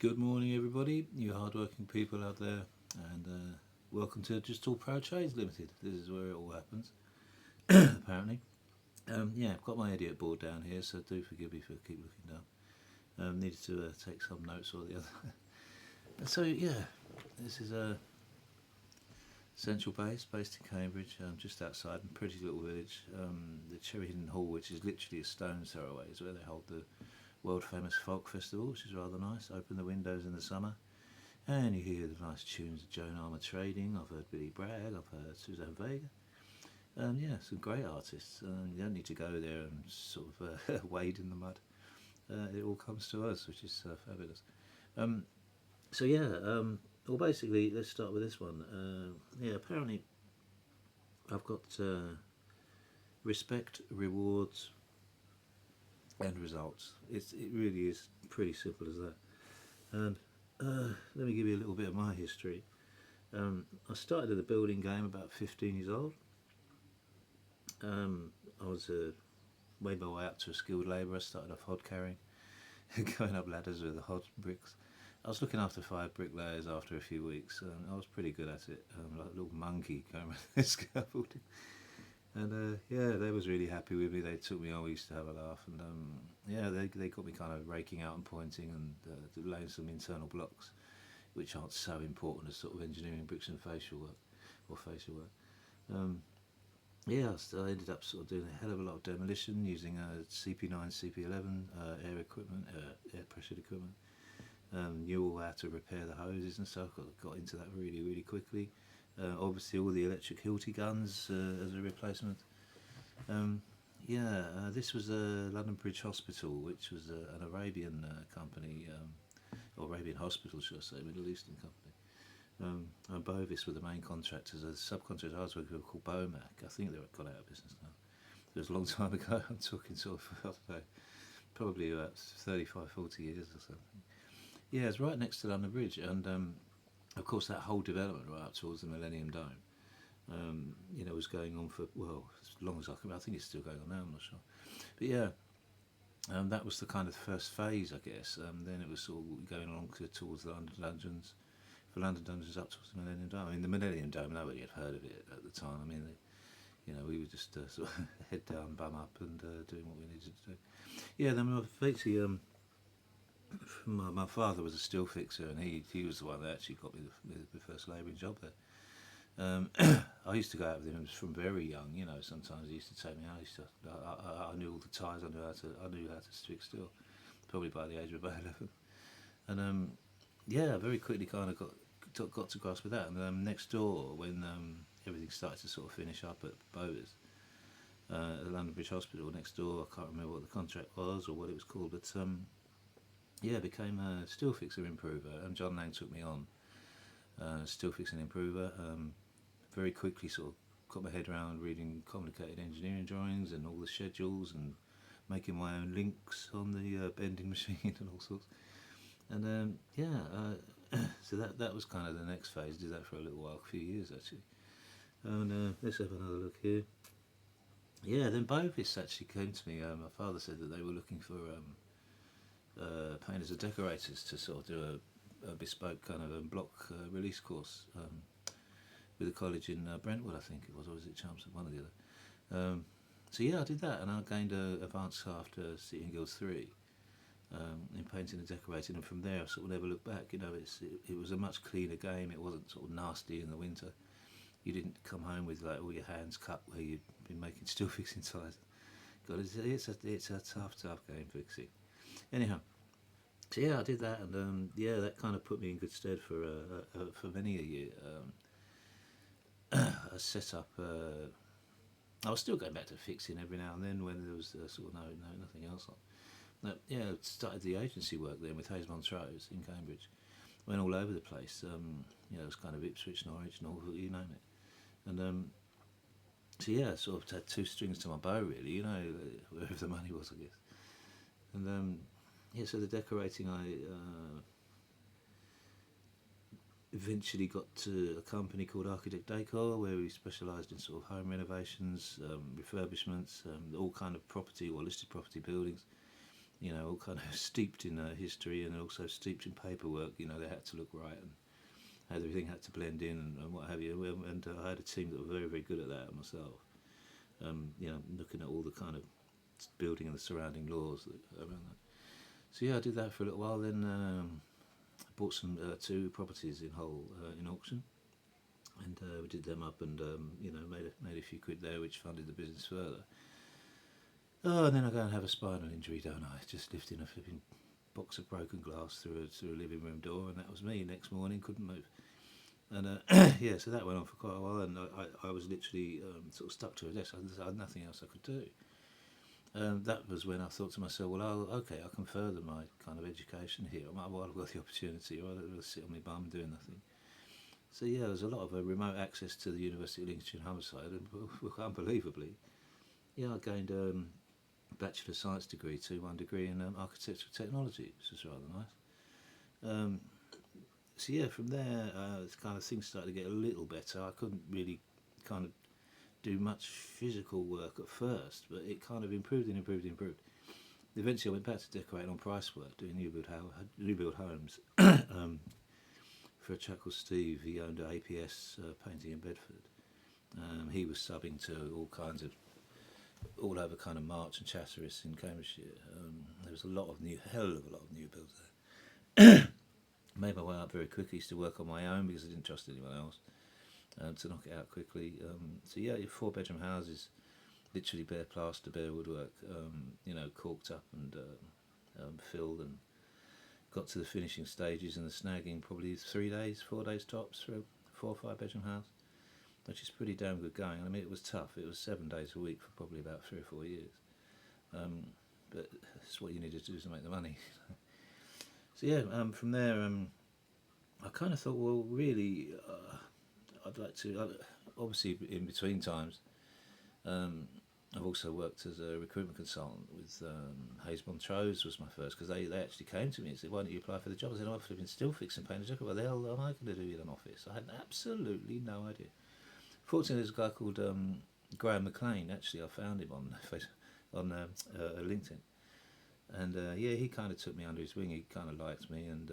Good morning, everybody, you hard-working people out there, and welcome to just All Pro Trades Ltd. This is where it all happens, apparently. Yeah, I've got my idiot board down here, so do forgive me for keep looking down. Needed to take some notes or the other. So yeah, this is a central base based in Cambridge, just outside a pretty little village. The Cherry Hidden Hall, which is literally a stone's throw away, is where they hold the world famous folk festival, which is rather nice. Open the windows in the summer and you hear the nice tunes of Joan Armour Trading. I've heard Billy Bragg, I've heard Suzanne Vega. Yeah, some great artists. You don't need to go there and sort of wade in the mud. It all comes to us, which is fabulous. So yeah, well basically let's start with this one. Yeah, apparently I've got respect, rewards and results. It really is pretty simple as that. And let me give you a little bit of my history. I started at the building game about 15 years old. I was made my way up to a skilled labourer. I started off hod carrying, going up ladders with the hod bricks. I was looking after 5 bricklayers after a few weeks. I was pretty good at it, like a little monkey going around the scaffolding. And yeah, they was really happy with me. They took me on. We used to have a laugh, and yeah, they got me kind of raking out and pointing and laying some internal blocks, which aren't so important as sort of engineering bricks and facial work or facial work. Yeah, so I ended up sort of doing a hell of a lot of demolition using CP9, CP11 air equipment, air pressured equipment. Knew all how to repair the hoses and stuff. Got into that really quickly. Obviously all the electric Hilti guns as a replacement. Yeah, this was London Bridge Hospital, which was an Arabian company, or Arabian hospital, should I say, Middle Eastern company. And Bovis were the main contractors. A subcontractor I was working with called Bomac. I think they've got out of business now. It was a long time ago. I'm talking sort of, I don't know, probably about 35, 40 years or something. Yeah, it's right next to London Bridge, and of course that whole development right up towards the Millennium Dome, you know, was going on for, well, as long as I can. I think it's still going on now. I'm not sure, but yeah, that was the kind of first phase, I guess. Then it was sort of going along towards the London Dungeons, for London Dungeons up towards the Millennium Dome. I mean, the Millennium Dome, nobody had heard of it at the time. I mean, you know, we were just sort of head down, bum up, and doing what we needed to do. Yeah, then basically. My father was a steel fixer, and he was the one that actually got me the first labouring job there. I used to go out with him from very young. You know, sometimes he used to take me out. I knew all the ties. I knew how to fix steel. Probably by the age of about 11. And yeah, very quickly kind of got to grasp with that. And next door, when everything started to sort of finish up at Bovis, at the London Bridge Hospital next door, I can't remember what the contract was or what it was called, but yeah, became a steel fixer improver, and John Lang took me on, steel fixing improver. Very quickly sort of got my head around reading complicated engineering drawings and all the schedules and making my own links on the bending machine and all sorts. And yeah, so that was kind of the next phase. Did that for a little while, a few years actually. And let's have another look here. Yeah, then Bovis actually came to me. My father said that they were looking for painters and decorators to sort of do a bespoke kind of block release course with a college in Brentwood, I think it was, or was it Chelmsford, one or the other. So yeah, I did that, and I gained advanced after City and Guilds 3 in painting and decorating, and from there I sort of never looked back. You know, it was a much cleaner game. It wasn't sort of nasty in the winter. You didn't come home with like all your hands cut where you'd been making steel fixing ties. God, it's a tough game fixing. Anyhow, so yeah, I did that, and yeah, that kind of put me in good stead for many a year. I set up. I was still going back to fixing every now and then when there was sort of nothing else on. But, yeah, I started the agency work then with Hayes Montrose in Cambridge. Went all over the place. You know, it was kind of Ipswich, Norwich, Norfolk, you name it. And so yeah, I sort of had 2 strings to my bow, really. You know, wherever the money was, I guess. And yeah, so the decorating, I eventually got to a company called Architect Decor, where we specialised in sort of home renovations, refurbishments, all kind of property or listed property buildings. you know, all kind of steeped in history and also steeped in paperwork. You know, they had to look right and everything had to blend in and what have you. And I had a team that were very, very good at that myself. You know, looking at all the kind of building and the surrounding laws around that. So yeah, I did that for a little while. Then I bought some 2 properties in Hull in auction, and we did them up, and you know, made a few quid there, which funded the business further. Oh, and then I go and have a spinal injury, don't I? Just lifting a flipping box of broken glass through a living room door, and that was me. Next morning, couldn't move. And yeah, so that went on for quite a while, and I was literally sort of stuck to a desk. I had nothing else I could do. That was when I thought to myself, well, okay, I can further my kind of education here. I might well have got the opportunity, or I'll sit on my bum doing nothing. So yeah, there's a lot of remote access to the University of Lincolnshire in Humberside, and unbelievably, yeah, I gained a Bachelor of Science degree, 2-1 degree in Architectural Technology, which was rather nice. So yeah, from there, kind of things started to get a little better. I couldn't really kind of do much physical work at first, but it kind of improved and improved and improved. Eventually, I went back to decorating on price work, doing new build homes for a chap called Steve. He owned APS painting in Bedford. He was subbing to all kinds of all over kind of March and Chatteris in Cambridgeshire. There was hell of a lot of new builds there. Made my way up very quickly. Used to work on my own because I didn't trust anyone else to knock it out quickly. So yeah, your 4-bedroom houses, literally bare plaster, bare woodwork, you know, corked up and filled, and got to the finishing stages and the snagging probably 3 days, 4 days tops for a 4 or 5 bedroom house, which is pretty damn good going. I mean, it was tough. It was 7 days a week for probably about 3 or 4 years. But it's what you needed to do to make the money. So yeah, from there, I kind of thought, well, really, I'd like to. Obviously, in between times, I've also worked as a recruitment consultant with Hayes Montrose was my first, because they actually came to me and said, why don't you apply for the job? I said, oh, I've been still fixing paint. I said, what the hell am I going to do in an office? I had absolutely no idea. Fortunately, there's a guy called Graham McLean. Actually, I found him on LinkedIn. And yeah, he kind of took me under his wing. He kind of liked me, and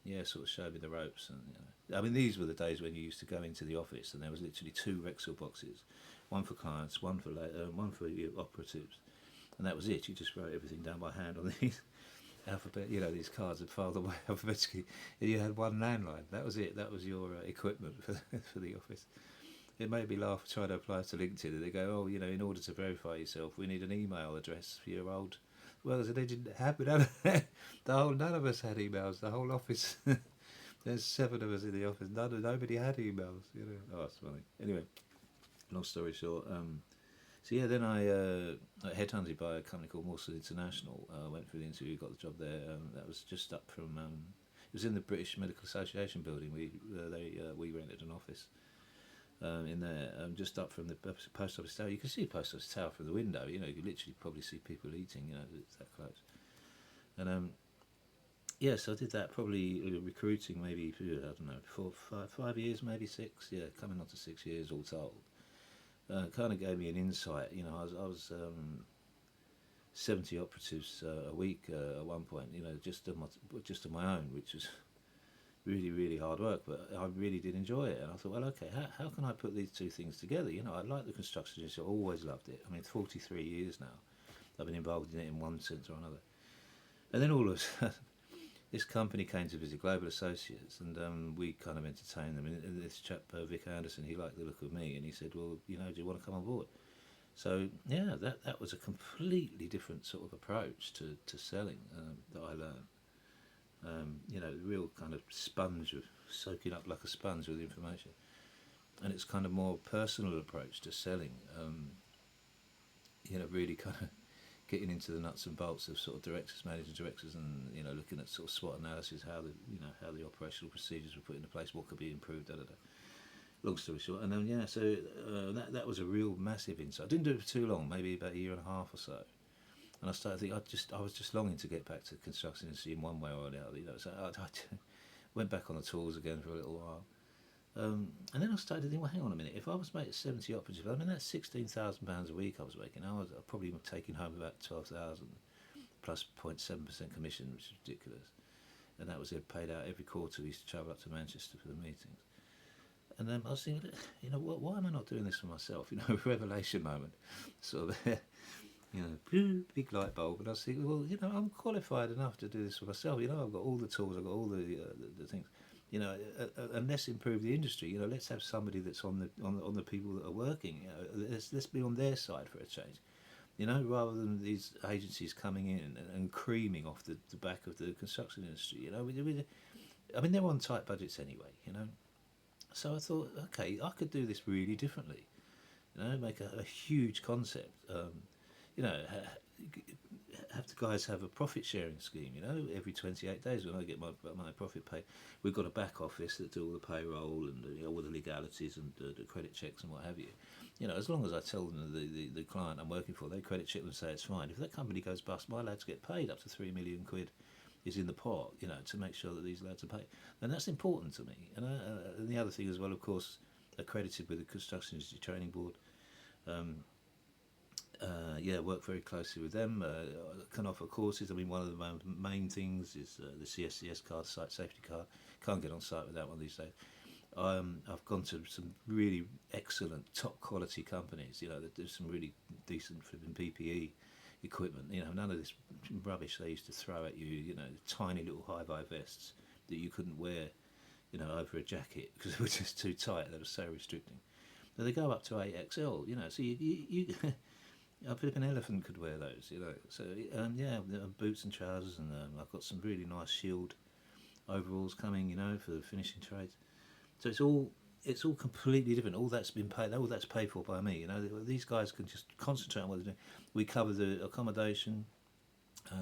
yeah, sort of showed me the ropes. And you know, I mean, these were the days when you used to go into the office, and there was literally 2 Rexall boxes, one for clients, one for operatives, and that was it. You just wrote everything down by hand on these alphabet. You know, these cards had filed away alphabetically, and you had one landline. That was it. That was your equipment for for the office. It made me laugh trying to apply to LinkedIn, and they go, oh, you know, in order to verify yourself, we need an email address for your old. Well, they didn't have it. None of us had emails. The whole office. There's 7 of us in the office. Nobody had emails. You know. Oh, it's funny. Anyway, long story short. So yeah, then I got headhunted by a company called Mawson International. Went through the interview, got the job there. That was just up from. It was in the British Medical Association building. We rented an office. In there, just up from the post office tower. You can see the post office tower from the window. You know, you could literally probably see people eating. You know, it's that close. And yeah, so I did that. Probably recruiting maybe I don't know 5 years, maybe 6. Yeah, coming on to 6 years all told. Kind of gave me an insight. You know, I was 70 operatives a week at one point. You know, just on my own, which was really, really hard work, but I really did enjoy it. And I thought, well, okay, how can I put these 2 things together? You know, I like the construction industry. I always loved it. I mean, 43 years now, I've been involved in it in one sense or another. And then all of a sudden, this company came to visit, Global Associates, and we kind of entertained them. And this chap, Vic Anderson, he liked the look of me, and he said, well, you know, do you want to come on board? So, yeah, that was a completely different sort of approach to selling that I learned. You know, real kind of sponge of soaking up like a sponge with information, and it's kind of more personal approach to selling. You know, really kind of getting into the nuts and bolts of sort of directors, managing directors, and you know, looking at sort of SWOT analysis, how the operational procedures were put into place, what could be improved. Long story short, and then yeah, so that was a real massive insight. I didn't do it for too long, maybe about a year and a half or so. And I started thinking, I was just longing to get back to the construction industry in one way or another. You know, so I went back on the tools again for a little while, and then I started to think, well, hang on a minute. If I was making 70 operatives, I mean that's £16,000 a week I was making. I was probably taking home about 12,000. plus 0.7% commission, which is ridiculous. And that was paid out every quarter. We used to travel up to Manchester for the meetings. And I was thinking, why am I not doing this for myself? Revelation moment, sort of, big light bulb. And I was thinking, well, I'm qualified enough to do this for myself. I've got all the tools, I've got all the things. And let's improve the industry. Let's have somebody that's on the people that are working. Let's be on their side for a change. Rather than these agencies coming in and creaming off the back of the construction industry. They're on tight budgets anyway. So I thought, okay, I could do this really differently. Make a huge concept. Have the guys have a profit sharing scheme. Every 28 days when I get my profit paid, we've got a back office that do all the payroll and all the legalities and the credit checks and what have you. As long as I tell them the client I'm working for, they credit check and say it's fine. If that company goes bust, my lads get paid up to £3 million is in the pot, to make sure that these lads are paid. And that's important to me. And the other thing as well, of course, accredited with the Construction Industry Training Board. Work very closely with them. Can offer courses. One of the main things is the CSCS card, site safety card. Can't get on site without one these days. I've gone to some really excellent, top quality companies, that do some really decent flipping PPE equipment. None of this rubbish they used to throw at you, tiny little high-vis vests that you couldn't wear, over a jacket because they were just too tight. They were so restricting. But they go up to 8XL, so you a flipping elephant could wear those, So, boots and trousers, and I've got some really nice shield overalls coming, for the finishing trades. So it's all completely different. All that's paid for by me. These guys can just concentrate on what they're doing. We cover the accommodation,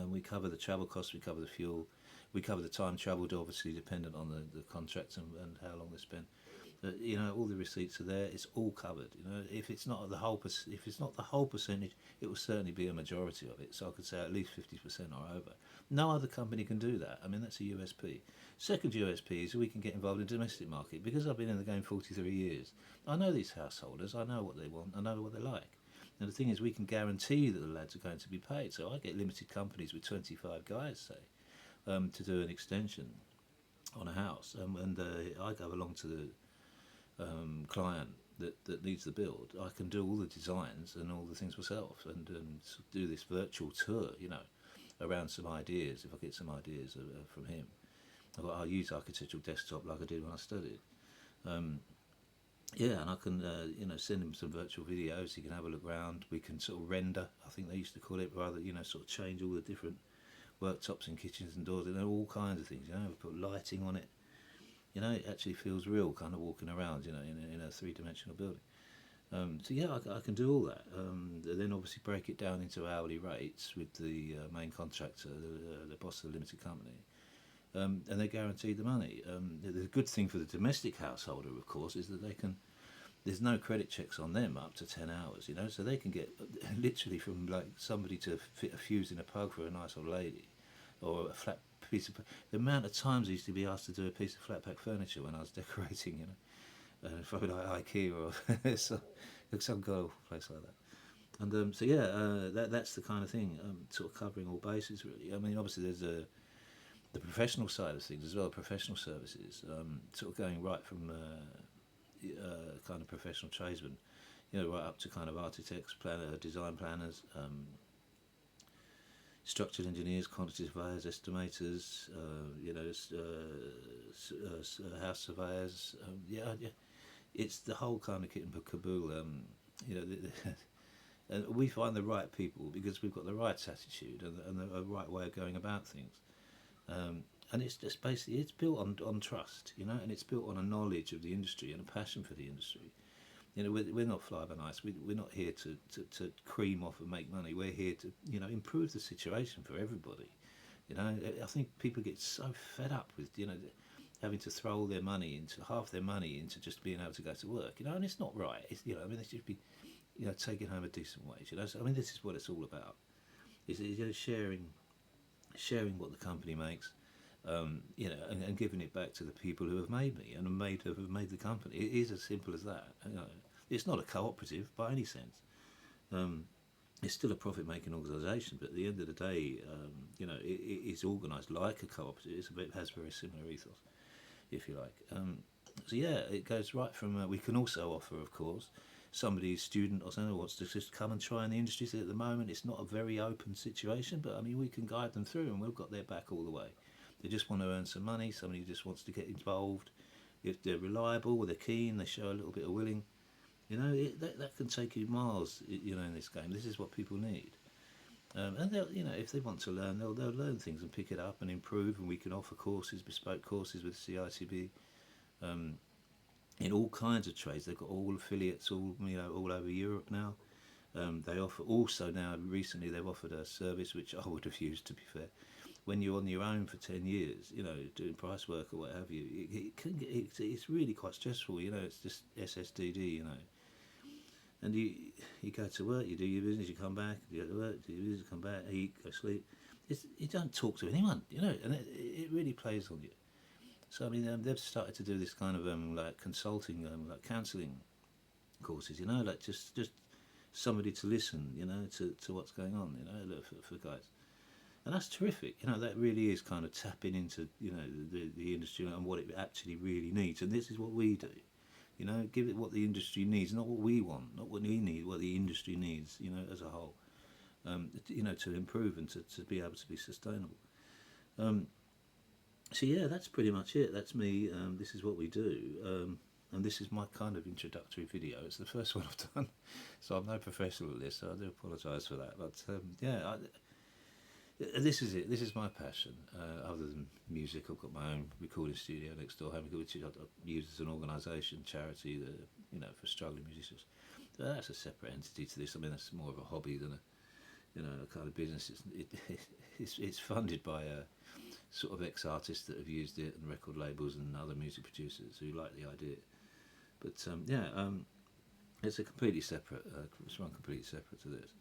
we cover the travel costs, we cover the fuel, we cover the time travelled, obviously dependent on the contract and how long they spend. But, all the receipts are there. It's all covered. If it's not the whole percentage, it will certainly be a majority of it. So I could say at least 50% or over. No other company can do that. That's a USP. Second USP is we can get involved in the domestic market. Because I've been in the game 43 years, I know these householders. I know what they want. I know what they like. And the thing is, we can guarantee that the lads are going to be paid. So I get limited companies with 25 guys, say, to do an extension on a house, and I go along to the client that needs the build. I can do all the designs and all the things myself, and do this virtual tour, around some ideas. If I get some ideas from him, I'll use Architectural Desktop like I did when I studied. And I can send him some virtual videos. He can have a look around. We can sort of render, I think they used to call it, rather sort of change all the different worktops and kitchens and doors and all kinds of things. Put lighting on it. It actually feels real, kind of walking around, in a three-dimensional building. I can do all that. Then obviously break it down into hourly rates with the main contractor, the boss of the limited company, and they're guaranteed the money. The good thing for the domestic householder, of course, is that there's no credit checks on them up to 10 hours, so they can get literally from like somebody to fit a fuse in a plug for a nice old lady, or a flat piece of the amount of times I used to be asked to do a piece of flat pack furniture when I was decorating, probably like IKEA or some god awful place like that. And that's the kind of thing, sort of covering all bases really. Obviously there's the professional side of things as well, professional services, sort of going right from kind of professional tradesmen, right up to kind of architects, design planners, structural engineers, quantity surveyors, estimators, house surveyors. It's the whole kind of kit and caboodle. And we find the right people because we've got the right attitude and the right way of going about things. And it's just basically, it's built on trust, and it's built on a knowledge of the industry and a passion for the industry. We're not fly-by-nights. We're not here to cream off and make money. We're here to, improve the situation for everybody. I think people get so fed up with, having to throw all their money into, half their money into just being able to go to work, and it's not right. It's, they should be, taking home a decent wage, So, this is what it's all about. Is sharing what the company makes, and giving it back to the people who have made me and have made the company. It is as simple as that. It's not a cooperative by any sense. it's still a profit-making organisation, but at the end of the day, you know, it's organised like a cooperative. It has very similar ethos, if you like. So yeah, it goes right from. We can also offer, of course, somebody's student or something who wants to just come and try in the industry. So at the moment, it's not a very open situation, but I mean, we can guide them through, and we've got their back all the way. They just want to earn some money. Somebody who just wants to get involved. If they're reliable, they're keen, they show a little bit of willing. You know, that can take you miles. You know, in this game, this is what people need. And they'll, you know, if they want to learn, they'll learn things and pick it up and improve. And we can offer courses, bespoke courses with CITB, in all kinds of trades. They've got all affiliates, all over Europe now. They offer also now. Recently, they've offered a service which I would have used, to be fair. When you're on your own for 10 years, you know, doing price work or what have you, it can get, it's really quite stressful. You know, it's just SSDD. You know, and you go to work, you do your business, you come back, you go to work, do your business, come back, eat, go sleep. You don't talk to anyone, you know, and it really plays on you. So I mean, they've started to do this kind of like consulting, like counselling courses, you know, like just somebody to listen, you know, to what's going on, you know, for guys. And that's terrific, you know. That really is kind of tapping into, you know, the industry and what it actually really needs. And this is what we do, you know. Give it what the industry needs, not what we want, not what we need, what the industry needs, you know, as a whole. You know, to improve and to be able to be sustainable. So yeah, that's pretty much it. That's me. This is what we do. And this is my kind of introductory video. It's the first one I've done, so I'm no professional at this, so I do apologise for that. But yeah, this is it. This is my passion. Other than music, I've got my own recording studio next door, which I use as an organisation, charity, you know, for struggling musicians. So that's a separate entity to this. I mean, that's more of a hobby than a kind of business. It's funded by sort of ex-artists that have used it, and record labels and other music producers who like the idea. But it's a completely separate. It's run completely separate to this.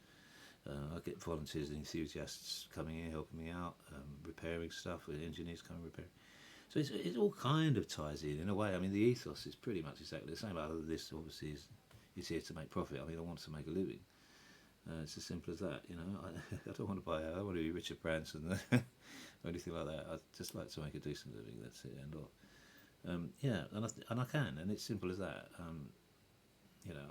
I get volunteers and enthusiasts coming in, helping me out, repairing stuff, with engineers coming repairing. So it all kind of ties in a way. I mean, the ethos is pretty much exactly the same. Other than this, obviously, is here to make profit. I mean, I want to make a living. It's as simple as that. You know, I don't want to buy. I don't want to be Richard Branson or anything like that. I just like to make a decent living. That's it. And all. Yeah, and I can, and it's simple as that. You know,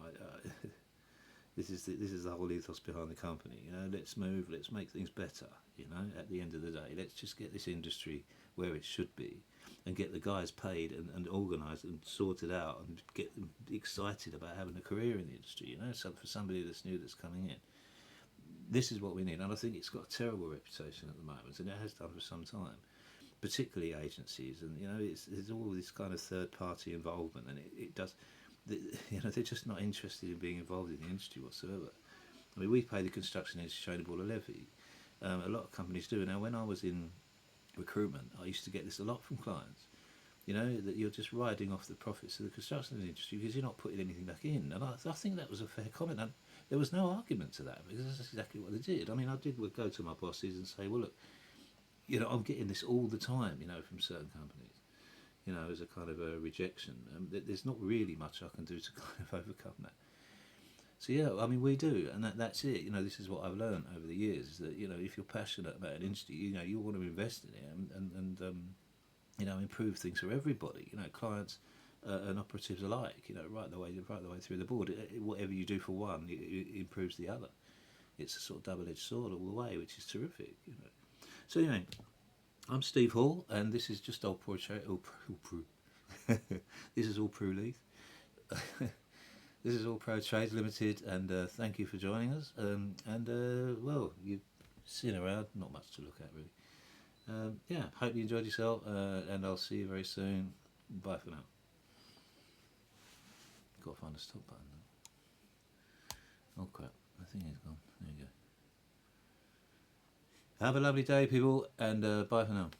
this is the whole ethos behind the company. You know, let's move, let's make things better. You know, at the end of the day, let's just get this industry where it should be, and get the guys paid and organised and sorted out, and get them excited about having a career in the industry. You know, so for somebody that's new, that's coming in, this is what we need. And I think it's got a terrible reputation at the moment, and it has done for some time, particularly agencies. And you know, there's all this kind of third party involvement, and it does. You know, they're just not interested in being involved in the industry whatsoever. I mean, we pay the construction industry chainable levy. A lot of companies do. Now, when I was in recruitment, I used to get this a lot from clients. You know, that you're just riding off the profits of the construction industry because you're not putting anything back in. And I think that was a fair comment. And there was no argument to that, because that's exactly what they did. I mean, I would go to my bosses and say, well, look, you know, I'm getting this all the time, you know, from certain companies. You know, as a kind of a rejection. There's not really much I can do to kind of overcome that. So yeah, I mean, we do, and that's it. You know, this is what I've learned over the years, is that, you know, if you're passionate about an industry, you know, you want to invest in it and you know, improve things for everybody. You know, clients and operatives alike. You know, right the way through the board. Whatever you do for one, it improves the other. It's a sort of double-edged sword all the way, which is terrific. You know. So anyway. I'm Steve Hall, and this is just All Pro. This is All Pro Leith. This is All Pro Trades Ltd, and thank you for joining us. Well, you've seen around, not much to look at really. Yeah, hope you enjoyed yourself, and I'll see you very soon. Bye for now. Got to find the stop button now. Oh crap, I think it's gone. There you go. Have a lovely day, people, and bye for now.